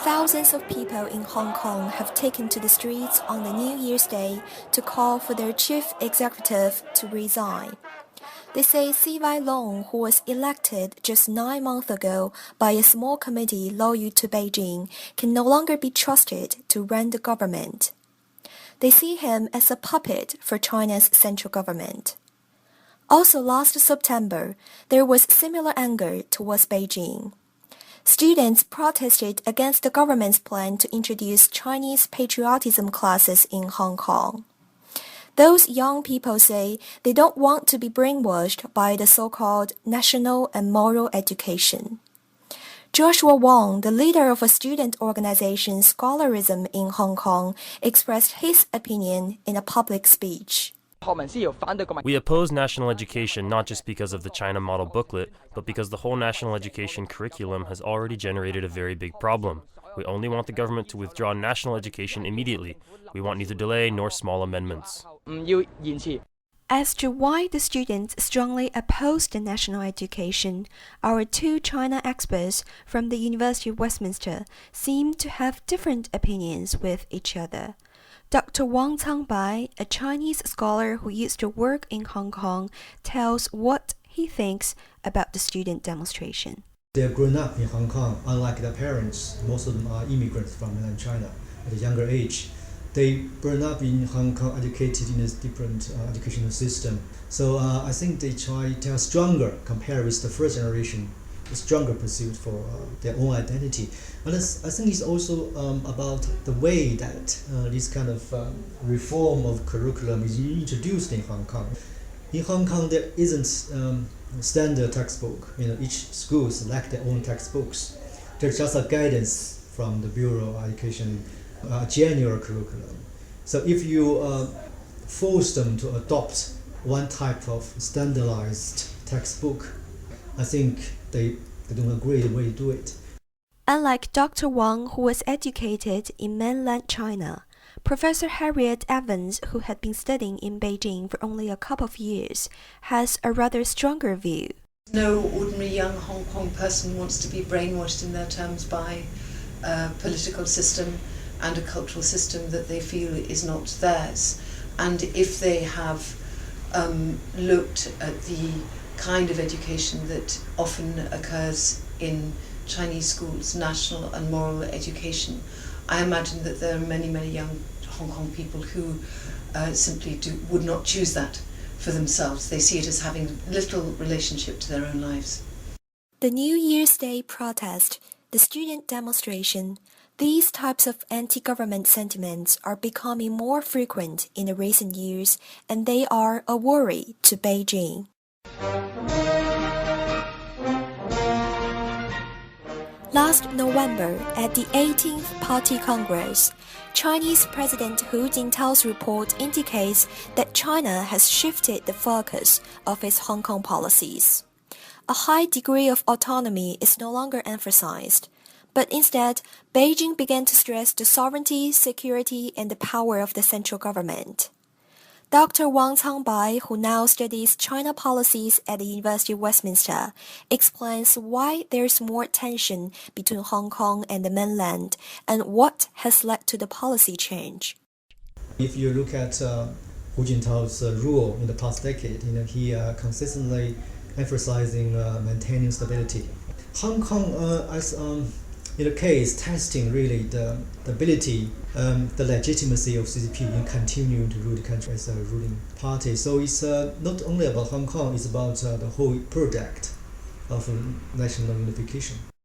Thousands of people in Hong Kong have taken to the streets on the New Year's Day to call for their chief executive to resign. They say CY Leung, who was elected just 9 months ago by a small committee loyal to Beijing, can no longer be trusted to run the government. They see him as a puppet for China's central government. Also last September, there was similar anger towards Beijing. Students protested against the government's plan to introduce Chinese patriotism classes in Hong Kong. Those young people say they don't want to be brainwashed by the so-called national and moral education. Joshua Wong, the leader of a student organization Scholarism in Hong Kong, expressed his opinion in a public speech. We oppose national education not just because of the China model booklet, but because the whole national education curriculum has already generated a very big problem. We only want the government to withdraw national education immediately. We want neither delay nor small amendments. As to why the students strongly oppose the national education, our two China experts from the University of Westminster seem to have different opinions with each other. Dr. Wang Cangbai, a Chinese scholar who used to work in Hong Kong, tells what he thinks about the student demonstration. They're grown up in Hong Kong, unlike their parents. Most of them are immigrants from mainland China at a younger age. They grown up in Hong Kong, educated in a different educational system. So I think they try to have stronger, compared with the first generation, a stronger pursuit for their own identity. And I think it's also about the way that this kind of reform of curriculum is introduced in Hong Kong. In Hong Kong, there isn't standard textbook. Each school select their own textbooks. There's just a guidance from the Bureau of Education, general curriculum. So if you force them to adopt one type of standardized textbook, I think they don't agree the way you do it. Unlike Dr. Wang, who was educated in mainland China, Professor Harriet Evans, who had been studying in Beijing for only a couple of years, has a rather stronger view. No ordinary young Hong Kong person wants to be brainwashed in their terms by a political system and a cultural system that they feel is not theirs. And if they have looked at the kind of education that often occurs in Chinese schools, national and moral education, I imagine that there are many, many young Hong Kong people who simply would not choose that for themselves. They see it as having little relationship to their own lives. The New Year's Day protest, the student demonstration, these types of anti-government sentiments are becoming more frequent in the recent years, and they are a worry to Beijing. Last November, at the 18th Party Congress, Chinese President Hu Jintao's report indicates that China has shifted the focus of its Hong Kong policies. A high degree of autonomy is no longer emphasized, but instead, Beijing began to stress the sovereignty, security, and the power of the central government. Dr. Wang Cangbai, who now studies China policies at the University of Westminster, explains why there's more tension between Hong Kong and the mainland and what has led to the policy change. If you look at Hu Jintao's rule in the past decade, he consistently emphasizing maintaining stability. Hong Kong, as in the case, testing really the ability, the legitimacy of CCP in continuing to rule the country as a ruling party. So it's not only about Hong Kong, it's about the whole project of national unification.